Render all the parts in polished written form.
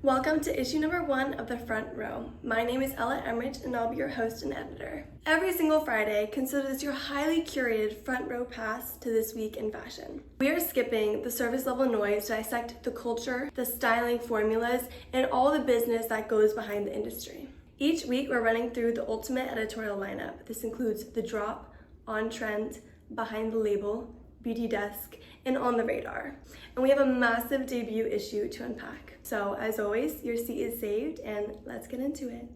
Welcome to issue number 1 of The Front Row. My name is Ella Emmerich and I'll be your host and editor. Every single Friday, consider this your highly curated front row pass to this week in fashion. We are skipping the surface level noise to dissect the culture, the styling formulas, and all the business that goes behind the industry. Each week, we're running through the ultimate editorial lineup. This includes The Drop, On Trend, Behind the Label, Beauty Desk, and On the Radar. And we have a massive debut issue to unpack. So as always, your seat is saved and let's get into it.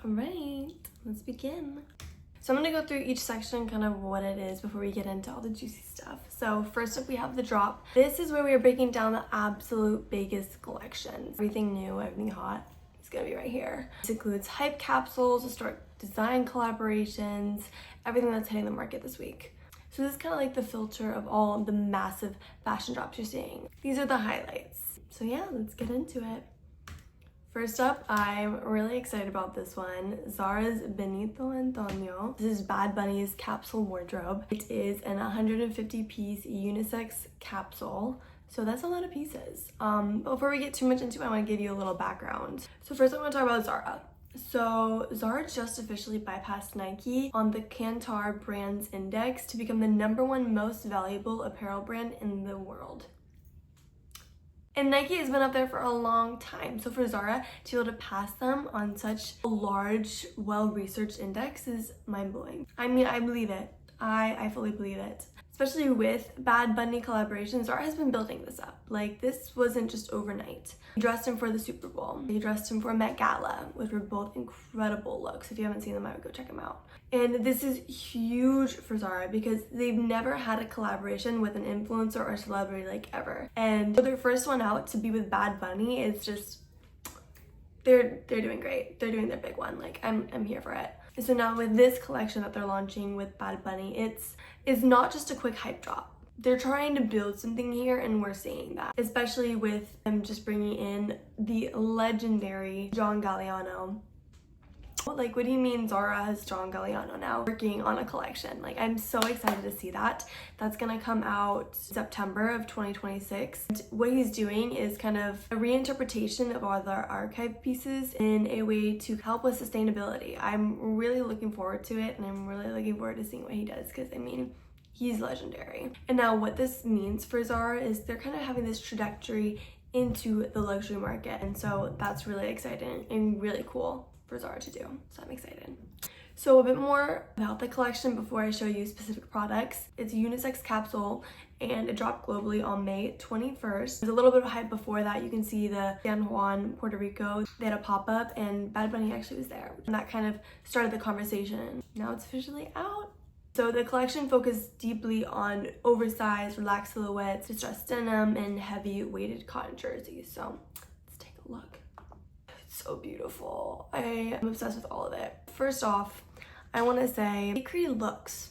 All right, let's begin. So I'm gonna go through each section, kind of what it is before we get into all the juicy stuff. So first up, we have The Drop. This is where we are breaking down the absolute biggest collections. Everything new, everything hot. It's gonna be right here. This includes hype capsules, historic design collaborations, everything that's hitting the market this week. So this is kind of like the filter of all the massive fashion drops you're seeing. These are the highlights. So yeah, let's get into it. First up, I'm really excited about this one. Zara's Benito Antonio. This is Bad Bunny's capsule wardrobe. It is an 150-piece unisex capsule. So that's a lot of pieces. Before we get too much into it, I want to give you a little background. So first I want to talk about Zara. So Zara just officially bypassed Nike on the Kantar Brands Index to become the #1 most valuable apparel brand in the world. And Nike has been up there for a long time. So for Zara to be able to pass them on such a large, well-researched index is mind-blowing. I mean, I believe it. I fully believe it. Especially with Bad Bunny collaborations, Zara has been building this up. Like, this wasn't just overnight. They dressed him for the Super Bowl. They dressed him for Met Gala, which were both incredible looks. If you haven't seen them, I would go check them out. And this is huge for Zara because they've never had a collaboration with an influencer or celebrity like ever. And for their first one out to be with Bad Bunny, it's just, they're doing great. They're doing their big one. Like, I'm here for it. So now with this collection that they're launching with Bad Bunny, it's not just a quick hype drop. They're trying to build something here and we're seeing that. Especially with them just bringing in the legendary Jung. Like, what do you mean Zara has Jung now working on a collection? Like, I'm so excited to see that. That's gonna come out September of 2026. And what he's doing is kind of a reinterpretation of all the archive pieces in a way to help with sustainability. I'm really looking forward to it and I'm really looking forward to seeing what he does because, I mean, he's legendary. And now what this means for Zara is they're kind of having this trajectory into the luxury market. And so that's really exciting and really cool for Zara to do. So I'm excited. So a bit more about the collection before I show you specific products. It's a unisex capsule and it dropped globally on May 21st. There's a little bit of hype before that. You can see the San Juan, Puerto Rico. They had a pop-up and Bad Bunny actually was there. And that kind of started the conversation. Now it's officially out. So the collection focused deeply on oversized, relaxed silhouettes, distressed denim, and heavy weighted cotton jerseys. So let's take a look. It's so beautiful. I am obsessed with all of it. First off, I want to say they created looks.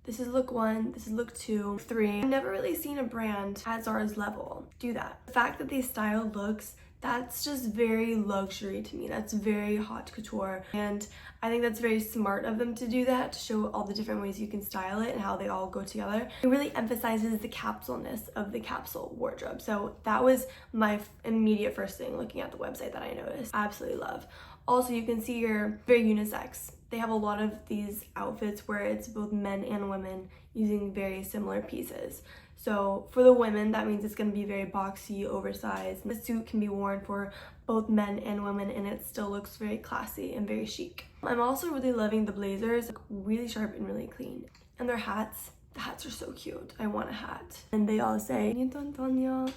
This is look 1, this is look 2, 3. I've never really seen a brand at Zara's level do that. The fact that they style looks, that's just very luxury to me. That's very haute couture. And I think that's very smart of them to do that, to show all the different ways you can style it and how they all go together. It really emphasizes the capsule-ness of the capsule wardrobe. So that was my immediate first thing looking at the website that I noticed. I absolutely love. Also, you can see here, very unisex. They have a lot of these outfits where it's both men and women using very similar pieces. So for the women, that means it's going to be very boxy, oversized. The suit can be worn for both men and women and it still looks very classy and very chic. I'm also really loving the blazers, like really sharp and really clean. And their hats, the hats are so cute. I want a hat. And they all say Benito Antonio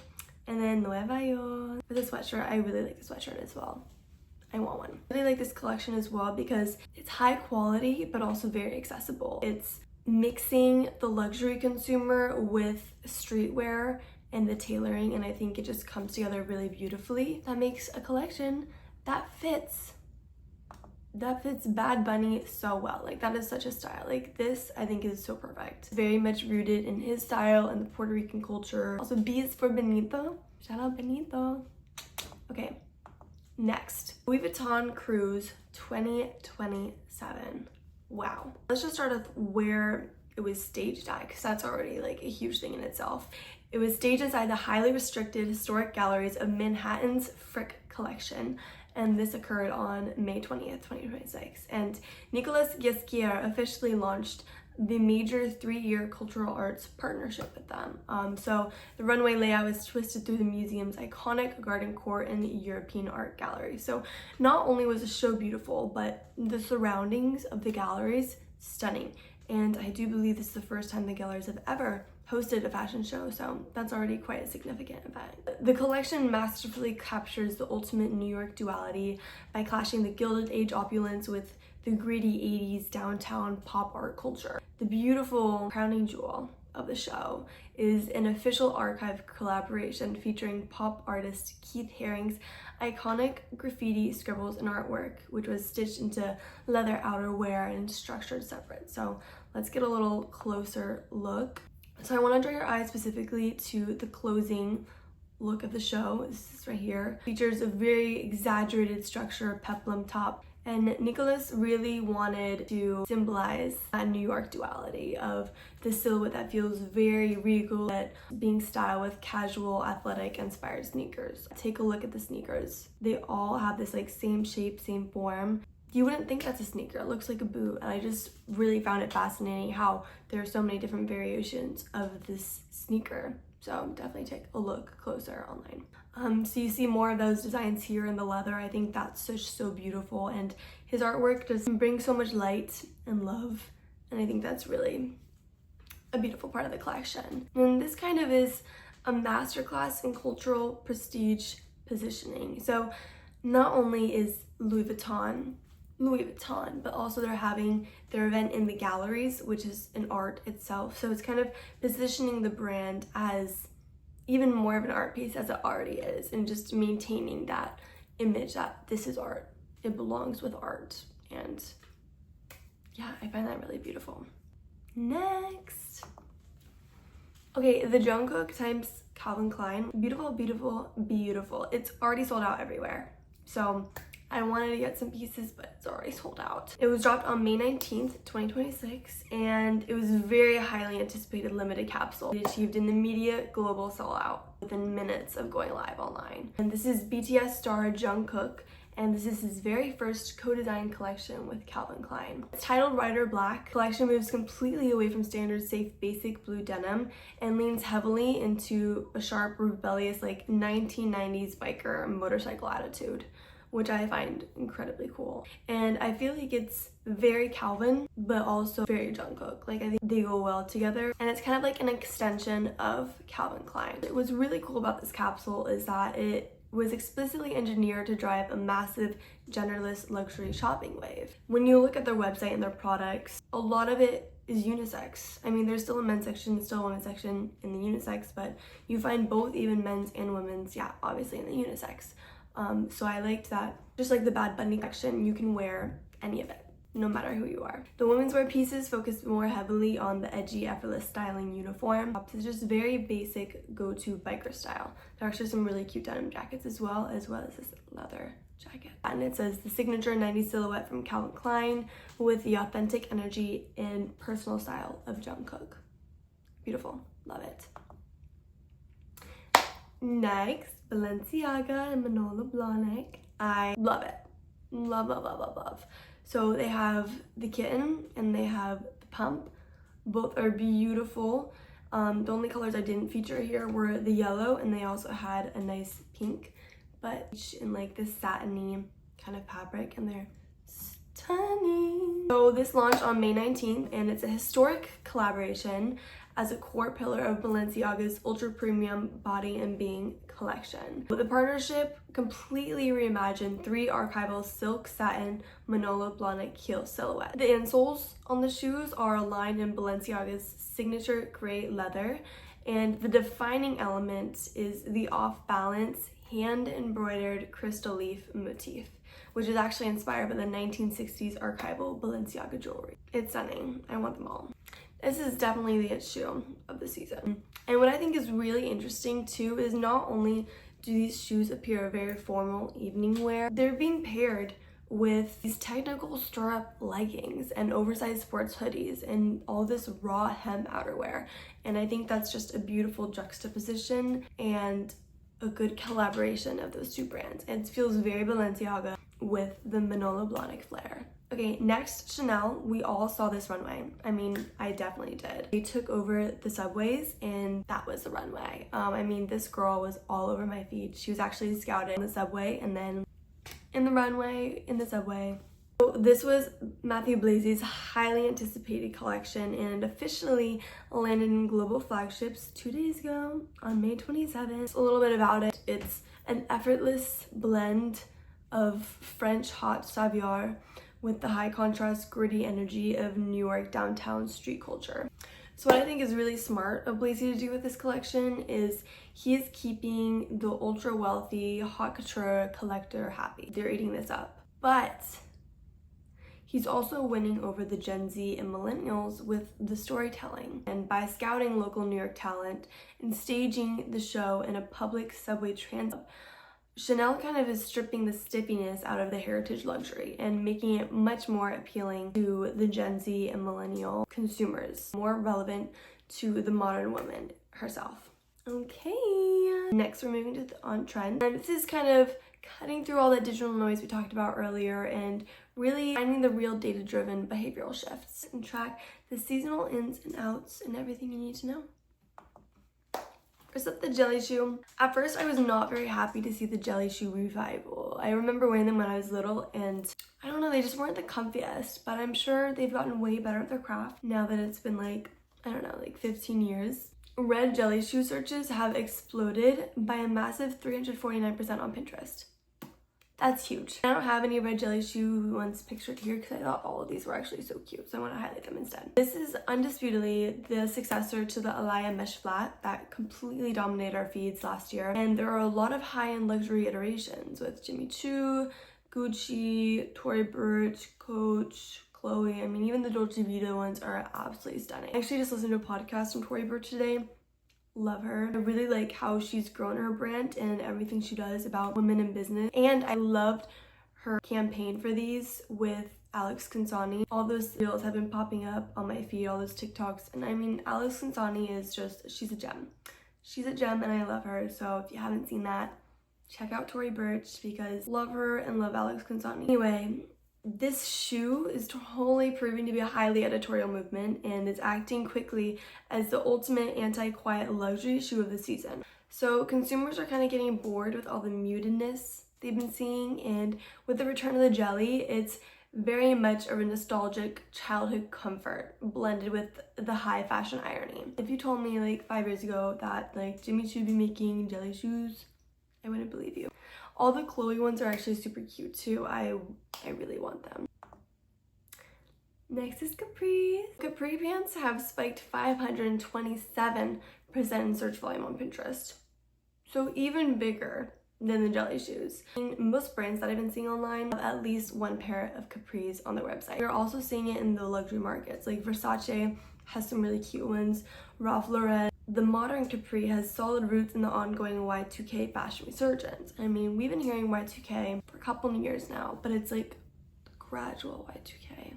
and then Nueva York. For the sweatshirt, I really like the sweatshirt as well. I want one. I really like this collection as well because it's high quality but also very accessible. It's mixing the luxury consumer with streetwear and the tailoring, and I think it just comes together really beautifully. That makes a collection that fits Bad Bunny so well. Like, that is such a style. Like, this I think is so perfect. Very much rooted in his style and the Puerto Rican culture. Also, B is for Benito. Shout out Benito. Okay, next, Louis Vuitton Cruise 2027. Wow. Let's just start with where it was staged at, because that's already like a huge thing in itself. It was staged inside the highly restricted historic galleries of Manhattan's Frick collection, and this occurred on May 20th, 2026. And Nicolas Ghesquière officially launched the major 3-year cultural arts partnership with them. So the runway layout is twisted through the museum's iconic garden court and European art gallery. So not only was the show beautiful, but the surroundings of the galleries stunning. And I do believe this is the first time the galleries have ever hosted a fashion show, so that's already quite a significant event. The collection masterfully captures the ultimate New York duality by clashing the Gilded Age opulence with the gritty 80s downtown pop art culture. The beautiful crowning jewel of the show is an official archive collaboration featuring pop artist Keith Haring's iconic graffiti scribbles and artwork, which was stitched into leather outerwear and structured separate. So let's get a little closer look. So I want to draw your eyes specifically to the closing look of the show. This is right here. It features a very exaggerated structure, peplum top, and Nicolas really wanted to symbolize that New York duality of the silhouette that feels very regal, but being styled with casual, athletic, inspired sneakers. Take a look at the sneakers. They all have this like same shape, same form. You wouldn't think that's a sneaker. It looks like a boot. And I just really found it fascinating how there are so many different variations of this sneaker. So definitely take a look closer online. So you see more of those designs here in the leather. I think that's just so beautiful, and his artwork just brings so much light and love, and I think that's really a beautiful part of the collection. And this kind of is a masterclass in cultural prestige positioning. So not only is Louis Vuitton, but also they're having their event in the galleries, which is an art itself. So it's kind of positioning the brand as even more of an art piece as it already is, and just maintaining that image that this is art. It belongs with art. And yeah, I find that really beautiful. Next. Okay, the Jungkook times Calvin Klein. Beautiful, beautiful, beautiful. It's already sold out everywhere. So I wanted to get some pieces, but it's already sold out. It was dropped on May 19th, 2026, and it was a very highly anticipated limited capsule. It achieved an immediate global sellout within minutes of going live online. And this is BTS star Jungkook, and this is his very first co-designed collection with Calvin Klein. It's titled Rider Black. Collection moves completely away from standard safe basic blue denim and leans heavily into a sharp, rebellious, like 1990s biker motorcycle attitude, which I find incredibly cool. And I feel like it's very Calvin, but also very Jungkook. Like, I think they go well together, and it's kind of like an extension of Calvin Klein. What's really cool about this capsule is that it was explicitly engineered to drive a massive genderless luxury shopping wave. When you look at their website and their products, a lot of it is unisex. I mean, there's still a men's section, still a women's section in the unisex, but you find both even men's and women's, yeah, obviously in the unisex. So I liked that. Just like the Bad Bunny collection, you can wear any of it, no matter who you are. The women's wear pieces focus more heavily on the edgy, effortless styling uniform. It's just very basic go-to biker style. There are actually some really cute denim jackets as well as this leather jacket. And it says the signature 90s silhouette from Calvin Klein with the authentic energy and personal style of Jungkook. Beautiful, love it. Next, Balenciaga and Manolo Blahnik. I love it. Love, love, love, love, love. So they have the kitten and they have the pump. Both are beautiful. The only colors I didn't feature here were the yellow, and they also had a nice pink, but in like this satiny kind of fabric, and they're stunning. So this launched on May 19th, and it's a historic collaboration as a core pillar of Balenciaga's ultra premium body and being collection. The partnership completely reimagined 3 archival silk satin Manolo Blahnik heel silhouette. The insoles on the shoes are aligned in Balenciaga's signature gray leather, and the defining element is the off-balance hand-embroidered crystal leaf motif, which is actually inspired by the 1960s archival Balenciaga jewelry. It's stunning. I want them all. This is definitely the it shoe of the season. And what I think is really interesting too is not only do these shoes appear very formal evening wear, they're being paired with these technical stirrup leggings and oversized sports hoodies and all this raw hem outerwear. And I think that's just a beautiful juxtaposition and a good collaboration of those two brands. It feels very Balenciaga with the Manolo Blahnik flair. Okay, next, Chanel. We all saw this runway. I mean, I definitely did. They took over the subways and that was the runway. I mean, this girl was all over my feed. She was actually scouted in the subway and then in the runway, in the subway. So this was Matthew Blazy's highly anticipated collection and officially landed in global flagships 2 days ago on May 27th. A little bit about it. It's an effortless blend of French hot savoir with the high contrast gritty energy of New York downtown street culture. So what I think is really smart of Blazy to do with this collection is he is keeping the ultra wealthy haute couture collector happy. They're eating this up. But he's also winning over the Gen Z and millennials with the storytelling. And by scouting local New York talent and staging the show in a public subway transit, Chanel kind of is stripping the stiffiness out of the heritage luxury and making it much more appealing to the Gen Z and millennial consumers, more relevant to the modern woman herself. Okay, next we're moving to the on trend. And this is kind of cutting through all that digital noise we talked about earlier and really finding the real data-driven behavioral shifts and track the seasonal ins and outs and everything you need to know. First up, the jelly shoe. At first, I was not very happy to see the jelly shoe revival. I remember wearing them when I was little and I don't know, they just weren't the comfiest, but I'm sure they've gotten way better at their craft now that it's been like, I don't know, like 15 years. Red jelly shoe searches have exploded by a massive 349% on Pinterest. That's huge. I don't have any red jelly shoe ones pictured here because I thought all of these were actually so cute, so I want to highlight them instead. This is undisputedly the successor to the Alaya Mesh Flat that completely dominated our feeds last year. And there are a lot of high-end luxury iterations with Jimmy Choo, Gucci, Tory Burch, Coach, Chloe. I mean, even the Dolce Vita ones are absolutely stunning. I actually just listened to a podcast from Tory Burch today. Love her. I really like how she's grown her brand and everything she does about women in business. And I loved her campaign for these with Alex Consani. All those reels have been popping up on my feed, all those TikToks. And I mean, Alex Consani is just, she's a gem. She's a gem and I love her. So if you haven't seen that, check out Tory Burch because love her and love Alex Consani. Anyway, this shoe is totally proving to be a highly editorial movement and is acting quickly as the ultimate anti-quiet luxury shoe of the season. So consumers are kind of getting bored with all the mutedness they've been seeing, and with the return of the jelly, it's very much of a nostalgic childhood comfort blended with the high fashion irony. If you told me like 5 years ago that like Jimmy Choo would be making jelly shoes, I wouldn't believe you. All the Chloe ones are actually super cute too. I really want them. Next is Capri. Capri pants have spiked 527% in search volume on Pinterest. So even bigger than the jelly shoes. And most brands that I've been seeing online have at least one pair of Capris on their website. We're also seeing it in the luxury markets. Like Versace has some really cute ones. Ralph Lauren. The modern Capri has solid roots in the ongoing Y2K fashion resurgence. I mean, we've been hearing Y2K for a couple of years now, but it's like gradual Y2K.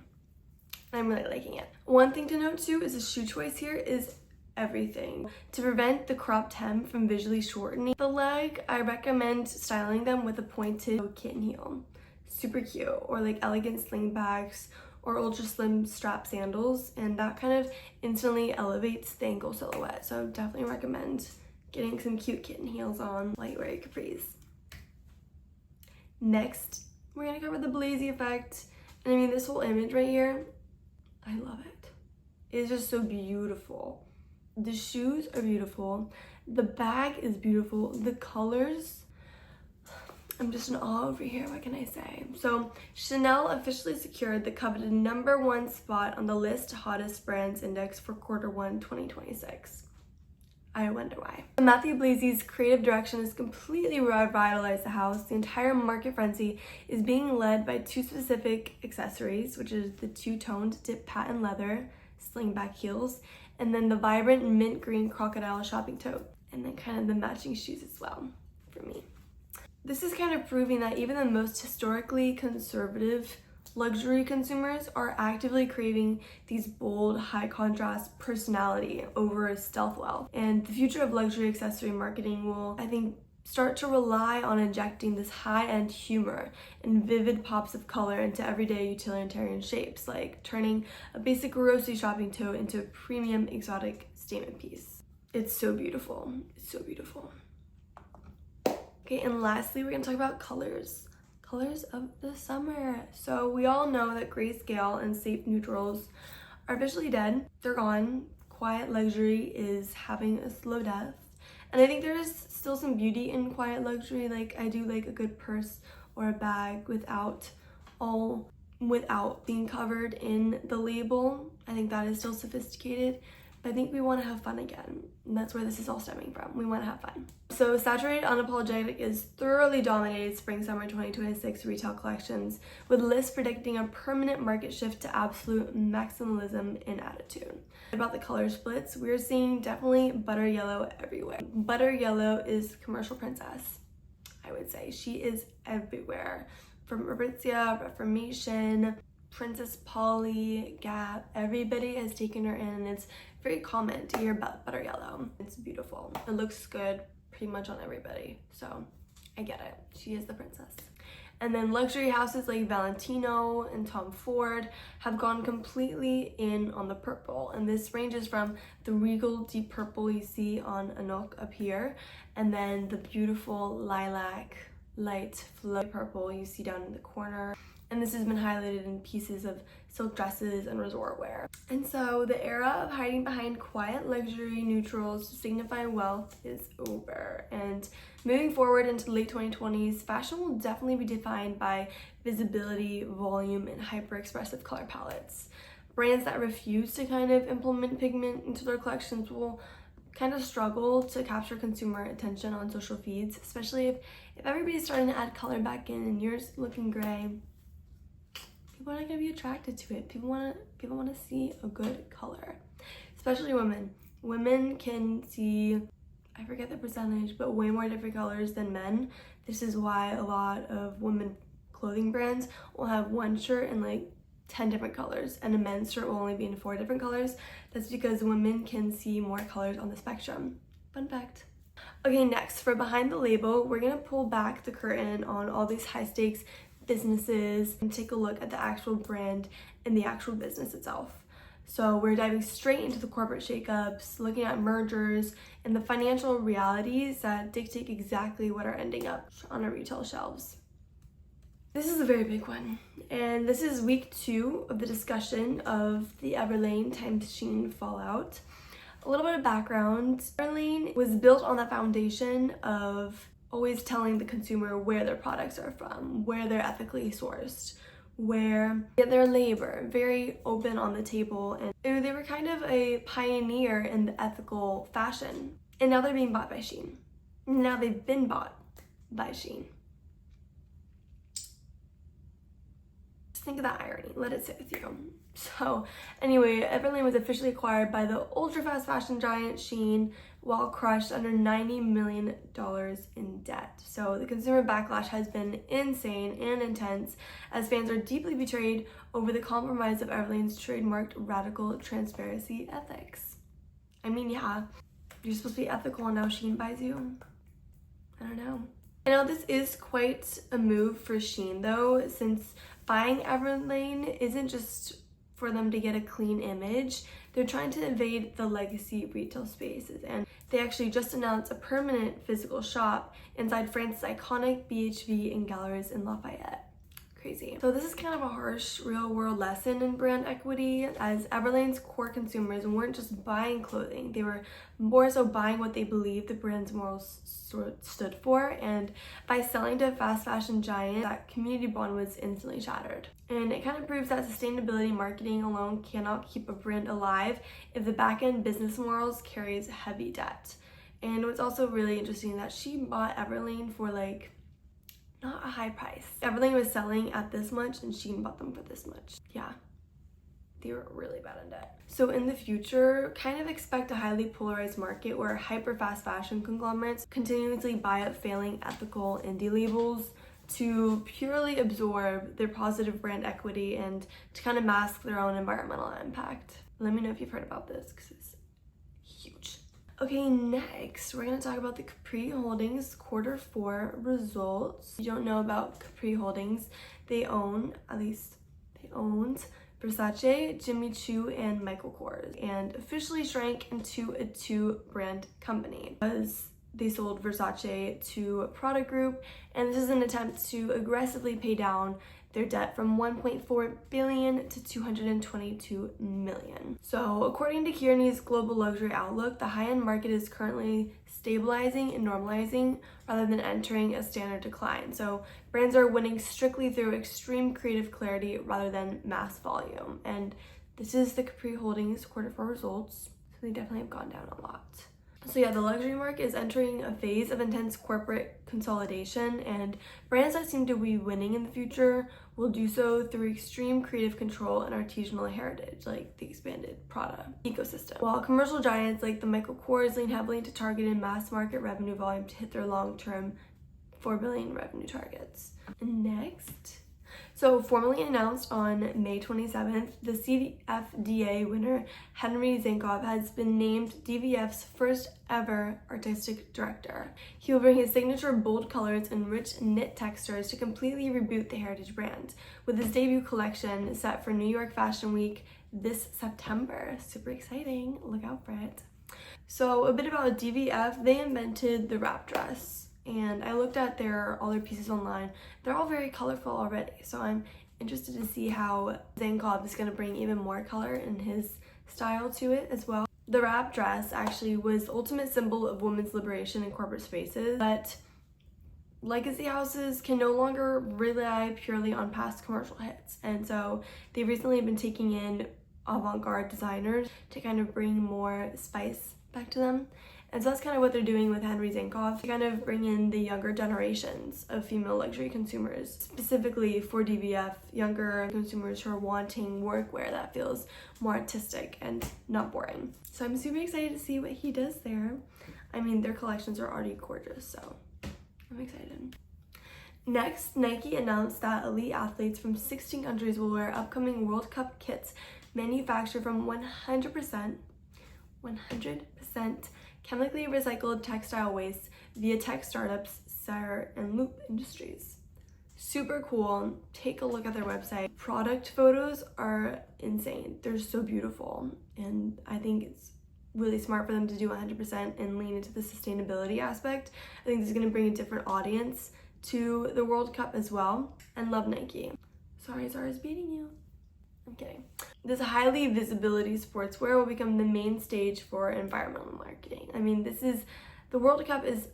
I'm really liking it. One thing to note too is the shoe choice here is everything. To prevent the cropped hem from visually shortening the leg, I recommend styling them with a pointed kitten heel. Super cute. Or like elegant sling bags or ultra slim strap sandals, and that kind of instantly elevates the ankle silhouette. So I would definitely recommend getting some cute kitten heels on lightweight capris. Next, we're gonna cover the Blazy effect. And I mean, this whole image right here, I love it. It's just so beautiful. The shoes are beautiful. The bag is beautiful. The colors, I'm just in awe over here, what can I say? So Chanel officially secured the coveted #1 spot on the list hottest brands index for Q1 2026. I wonder why. Matthew Blazy's creative direction has completely revitalized the house. The entire market frenzy is being led by two specific accessories, which is the two-toned dip patent leather slingback heels, and then the vibrant mint green crocodile shopping tote, and then kind of the matching shoes as well for me. This is kind of proving that even the most historically conservative luxury consumers are actively craving these bold, high contrast personality over stealth wealth. And the future of luxury accessory marketing will, I think, start to rely on injecting this high-end humor and vivid pops of color into everyday utilitarian shapes, like turning a basic grocery shopping tote into a premium exotic statement piece. It's so beautiful. It's so beautiful. Okay, and lastly, we're gonna talk about colors. Colors of the summer. So we all know that grayscale and safe neutrals are officially dead. They're gone. Quiet luxury is having a slow death. And I think there is still some beauty in quiet luxury. Like, I do like a good purse or a bag without being covered in the label. I think that is still sophisticated. But I think we want to have fun again. And that's where this is all stemming from. We want to have fun. So Saturated Unapologetic is thoroughly dominated spring-summer 2026 retail collections, with lists predicting a permanent market shift to absolute maximalism in attitude. About the color splits, we're seeing definitely butter yellow everywhere. Butter yellow is commercial princess, I would say. She is everywhere. From Aritzia, Reformation, Princess Polly, Gap, everybody has taken her in, and it's very common to hear about butter yellow. It's beautiful. It looks good pretty much on everybody, so I get it. She is the princess. And then luxury houses like Valentino and Tom Ford have gone completely in on the purple, and this ranges from the regal deep purple you see on Anok up here, and then the beautiful lilac light flowy purple you see down in the corner. And this has been highlighted in pieces of silk dresses and resort wear. And so the era of hiding behind quiet luxury neutrals to signify wealth is over. And moving forward into the late 2020s, fashion will definitely be defined by visibility, volume, and hyper-expressive color palettes. Brands that refuse to kind of implement pigment into their collections will kind of struggle to capture consumer attention on social feeds, especially if everybody's starting to add color back in and you're looking gray. People are not gonna be attracted to it. People want to see a good color, especially women. Women can see, I forget the percentage, but way more different colors than men. This is why a lot of women clothing brands will have one shirt in like 10 different colors, and a men's shirt will only be in 4 different colors. That's because women can see more colors on the spectrum. Fun fact. Okay, next, for behind the label, we're gonna pull back the curtain on all these high stakes businesses and take a look at the actual brand and the actual business itself. So we're diving straight into the corporate shakeups, looking at mergers and the financial realities that dictate exactly what are ending up on our retail shelves. This is a very big one, and this is week 2 of the discussion of the Everlane times Shein fallout. A little bit of background. Everlane was built on the foundation of always telling the consumer where their products are from, where they're ethically sourced, where they get their labor, very open on the table, and they were kind of a pioneer in the ethical fashion. And now they're being bought by Shein. Now they've been bought by Shein. Just think of that irony. Let it sit with you. So anyway, Everlane was officially acquired by the ultra-fast fashion giant Shein while crushed under $90 million in debt. So the consumer backlash has been insane and intense, as fans are deeply betrayed over the compromise of Everlane's trademarked radical transparency ethics. I mean, yeah, you're supposed to be ethical and now Shein buys you? I don't know. I know this is quite a move for Shein though, since buying Everlane isn't just for them to get a clean image. They're trying to invade the legacy retail spaces, and they actually just announced a permanent physical shop inside France's iconic BHV and galleries in Lafayette. Crazy. So this is kind of a harsh real-world lesson in brand equity, as Everlane's core consumers weren't just buying clothing, they were more so buying what they believed the brand's morals stood for, and by selling to a fast fashion giant, that community bond was instantly shattered. And it kind of proves that sustainability marketing alone cannot keep a brand alive if the back-end business morals carries heavy debt. And what's also really interesting that she bought Everlane for like not a high price. Everlane was selling at this much and Shein bought them for this much. Yeah, they were really bad in debt. So in the future, kind of expect a highly polarized market where hyper fast fashion conglomerates continuously buy up failing ethical indie labels to purely absorb their positive brand equity and to kind of mask their own environmental impact. Let me know if you've heard about this because it's huge. Okay, next we're going to talk about the Capri Holdings Q4 results. If you don't know about Capri Holdings, they own, at least they owned, Versace, Jimmy Choo, and Michael Kors, and officially shrank into a two-brand company because they sold Versace to Prada Group, and this is an attempt to aggressively pay down their debt from 1.4 billion to 222 million. So according to Kearney's Global Luxury Outlook, the high-end market is currently stabilizing and normalizing rather than entering a standard decline. So brands are winning strictly through extreme creative clarity rather than mass volume. And this is the Capri Holdings Q4 results. So they definitely have gone down a lot. So yeah, the luxury market is entering a phase of intense corporate consolidation, and brands that seem to be winning in the future will do so through extreme creative control and artisanal heritage, like the expanded Prada ecosystem. While commercial giants like the Michael Kors lean heavily into targeted mass market revenue volume to hit their long-term 4 billion revenue targets. Next. So formally announced on May 27th, the CFDA winner, Henry Zankov, has been named DVF's first ever artistic director. He will bring his signature bold colors and rich knit textures to completely reboot the heritage brand, with his debut collection set for New York Fashion Week this September. Super exciting, look out for it. So a bit about DVF, they invented the wrap dress. And I looked at all their pieces online. They're all very colorful already, so I'm interested to see how Zankov is going to bring even more color in his style to it as well. The wrap dress actually was the ultimate symbol of women's liberation in corporate spaces, but legacy houses can no longer rely purely on past commercial hits, and so they've recently been taking in avant-garde designers to kind of bring more spice back to them. And so that's kind of what they're doing with Henry Zankov, to kind of bring in the younger generations of female luxury consumers, specifically for DVF, younger consumers who are wanting workwear that feels more artistic and not boring. So I'm super excited to see what he does there. I mean, their collections are already gorgeous, so I'm excited. Next, Nike announced that elite athletes from 16 countries will wear upcoming World Cup kits manufactured from 100% chemically recycled textile waste via tech startups Zara and Loop Industries. Super cool. Take a look at their website. Product photos are insane. They're so beautiful, and I think it's really smart for them to do 100% and lean into the sustainability aspect. I think this is going to bring a different audience to the World Cup as well. And love Nike. Sorry, Zara's beating you. I'm kidding. This highly visibility sportswear will become the main stage for environmental marketing. I mean, the World Cup is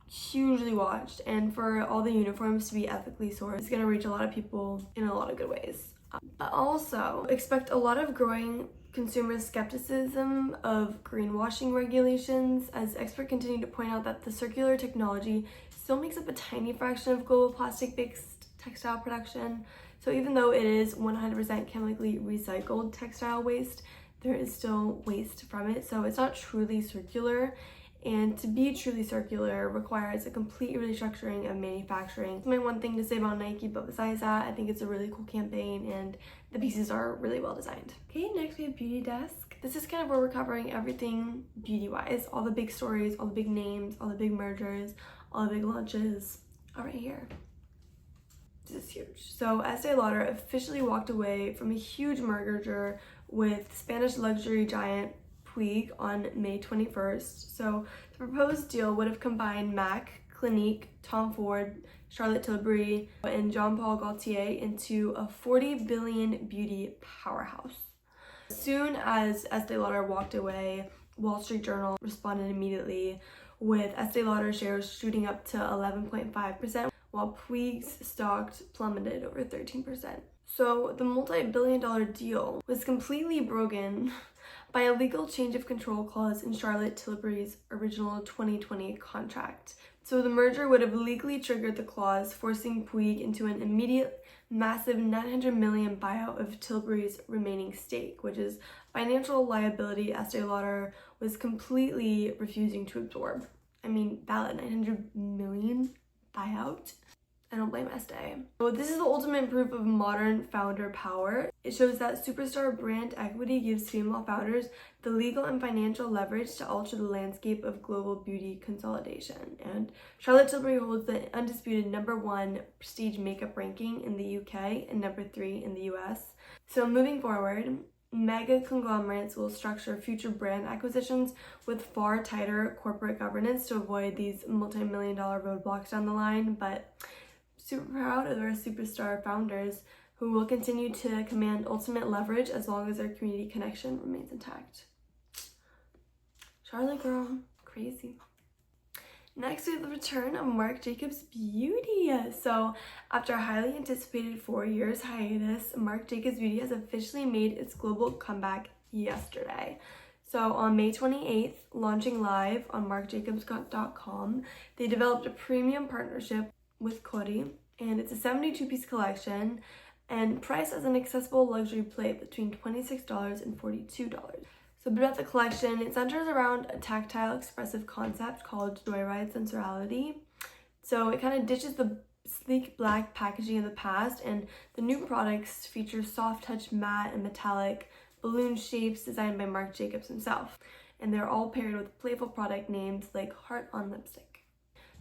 hugely watched, and for all the uniforms to be ethically sourced, it's going to reach a lot of people in a lot of good ways. But also expect a lot of growing consumer skepticism of greenwashing regulations, as experts continue to point out that the circular technology still makes up a tiny fraction of global plastic-based textile production. So even though it is 100% chemically recycled textile waste, there is still waste from it. So it's not truly circular. And to be truly circular requires a complete restructuring of manufacturing. It's my one thing to say about Nike, but besides that, I think it's a really cool campaign and the pieces are really well designed. Okay, next we have Beauty Desk. This is kind of where we're covering everything beauty-wise. All the big stories, all the big names, all the big mergers, all the big launches, all right here. This is huge. So Estee Lauder officially walked away from a huge merger with Spanish luxury giant Puig on May 21st. So the proposed deal would have combined MAC, Clinique, Tom Ford, Charlotte Tilbury, and Jean Paul Gaultier into a 40 billion beauty powerhouse. As soon as Estee Lauder walked away, Wall Street Journal responded immediately with Estee Lauder shares shooting up to 11.5%, while Puig's stock plummeted over 13%. So the multi-billion-dollar deal was completely broken by a legal change of control clause in Charlotte Tilbury's original 2020 contract. So the merger would have legally triggered the clause, forcing Puig into an immediate massive $900 million buyout of Tilbury's remaining stake, which is financial liability Estee Lauder was completely refusing to absorb. I mean, valid $900 million buyout. I don't blame Estee. So this is the ultimate proof of modern founder power. It shows that superstar brand equity gives female founders the legal and financial leverage to alter the landscape of global beauty consolidation. And Charlotte Tilbury holds the undisputed #1 prestige makeup ranking in the UK and #3 in the US. So moving forward, mega conglomerates will structure future brand acquisitions with far tighter corporate governance to avoid these multi-million-dollar roadblocks down the line, but super proud of our superstar founders who will continue to command ultimate leverage as long as their community connection remains intact. Charlotte girl, crazy. Next, we have the return of Marc Jacobs Beauty. So after a highly anticipated 4 years hiatus, Marc Jacobs Beauty has officially made its global comeback yesterday. So on May 28th, launching live on marcjacobs.com, they developed a premium partnership with Kook, and it's a 72-piece collection and priced as an accessible luxury plate between $26 and $42. So a bit about the collection, it centers around a tactile expressive concept called Joyride Sensuality. So it kind of ditches the sleek black packaging of the past, and the new products feature soft touch matte and metallic balloon shapes designed by Marc Jacobs himself. And they're all paired with playful product names like Heart on Lipstick.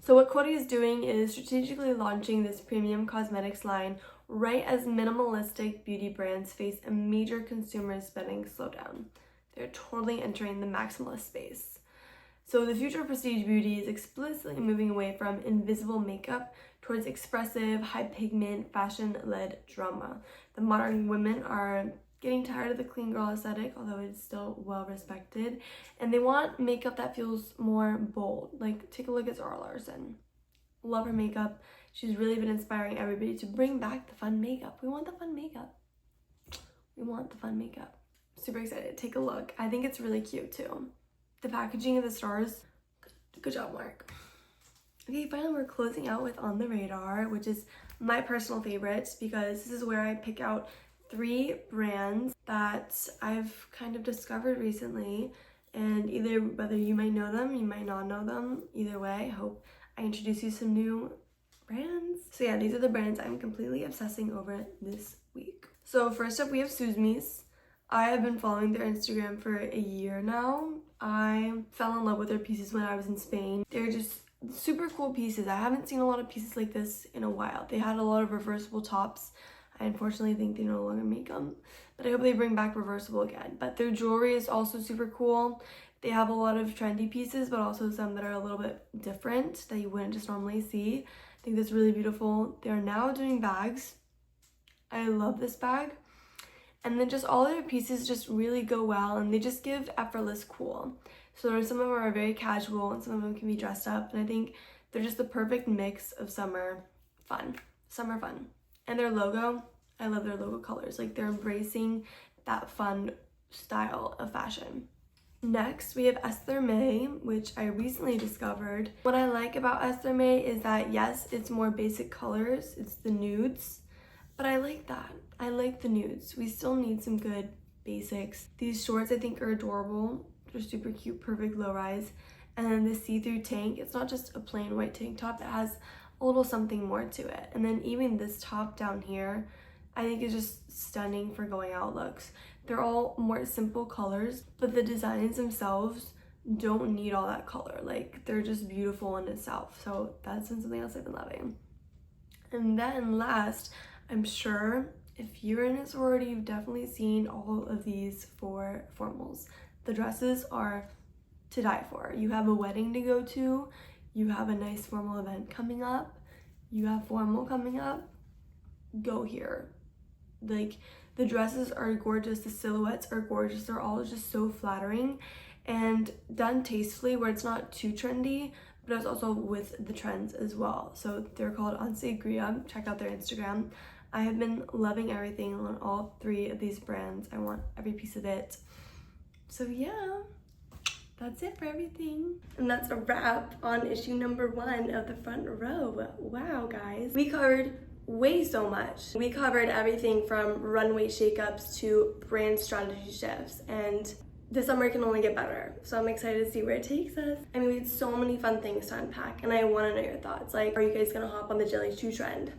So what Kook is doing is strategically launching this premium cosmetics line right as minimalistic beauty brands face a major consumer spending slowdown. They're totally entering the maximalist space. So the future of prestige beauty is explicitly moving away from invisible makeup towards expressive, high pigment, fashion-led drama. The modern women are getting tired of the clean girl aesthetic, although it's still well respected, and they want makeup that feels more bold. Like, take a look at Zara Larson. Love her makeup. She's really been inspiring everybody to bring back the fun makeup. We want the fun makeup. We want the fun makeup. Super excited. Take a look. I think it's really cute too. The packaging of the stars. Good job, Marc. Okay, finally we're closing out with On the Radar, which is my personal favorite because this is where I pick out 3 brands that I've kind of discovered recently, and either whether you might know them, you might not know them, either way, I hope I introduce you to some new brands. So yeah, these are the brands I'm completely obsessing over this week. So first up we have Suzmi's. I have been following their Instagram for a year now. I fell in love with their pieces when I was in Spain. They're just super cool pieces. I haven't seen a lot of pieces like this in a while. They had a lot of reversible tops. I unfortunately think they no longer make them, but I hope they bring back reversible again. But their jewelry is also super cool. They have a lot of trendy pieces, but also some that are a little bit different that you wouldn't just normally see. I think that's really beautiful. They are now doing bags. I love this bag. And then just all of their pieces just really go well, and they just give effortless cool. So some of them are very casual and some of them can be dressed up, and I think they're just the perfect mix of summer fun. Summer fun. And their logo, I love their logo colors. Like, they're embracing that fun style of fashion. Next, we have Esther May, which I recently discovered. What I like about Esther May is that, yes, it's more basic colors. It's the nudes, but I like that. I like the nudes. We still need some good basics. These shorts I think are adorable. They're super cute, perfect low rise. And then the see-through tank, it's not just a plain white tank top. It has a little something more to it. And then even this top down here, I think is just stunning for going out looks. They're all more simple colors, but the designs themselves don't need all that color. Like, they're just beautiful in itself. So that's been something else I've been loving. And then last, I'm sure if you're in a sorority, you've definitely seen all of these for formals. The dresses are to die for. You have a wedding to go to, you have a nice formal event coming up, you have formal coming up, go here. Like, the dresses are gorgeous, the silhouettes are gorgeous, they're all just so flattering and done tastefully where it's not too trendy, but it's also with the trends as well. So they're called Ansegria. Check out their Instagram. I have been loving everything on all 3 of these brands. I want every piece of it. So yeah, that's it for everything. And that's a wrap on issue number 1 of the front row. Wow, guys. We covered way so much. We covered everything from runway shakeups to brand strategy shifts, and this summer can only get better. So I'm excited to see where it takes us. I mean, we had so many fun things to unpack, and I want to know your thoughts. Like, are you guys gonna hop on the Jelly 2 trend?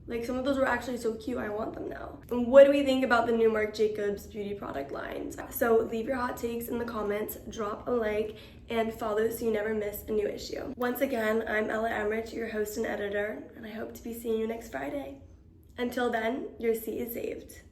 Like, some of those were actually so cute, I want them now. And what do we think about the new Marc Jacobs Beauty product lines? So leave your hot takes in the comments, drop a like, and follow so you never miss a new issue. Once again, I'm Ella Emmerich, your host and editor, and I hope to be seeing you next Friday. Until then, your seat is saved.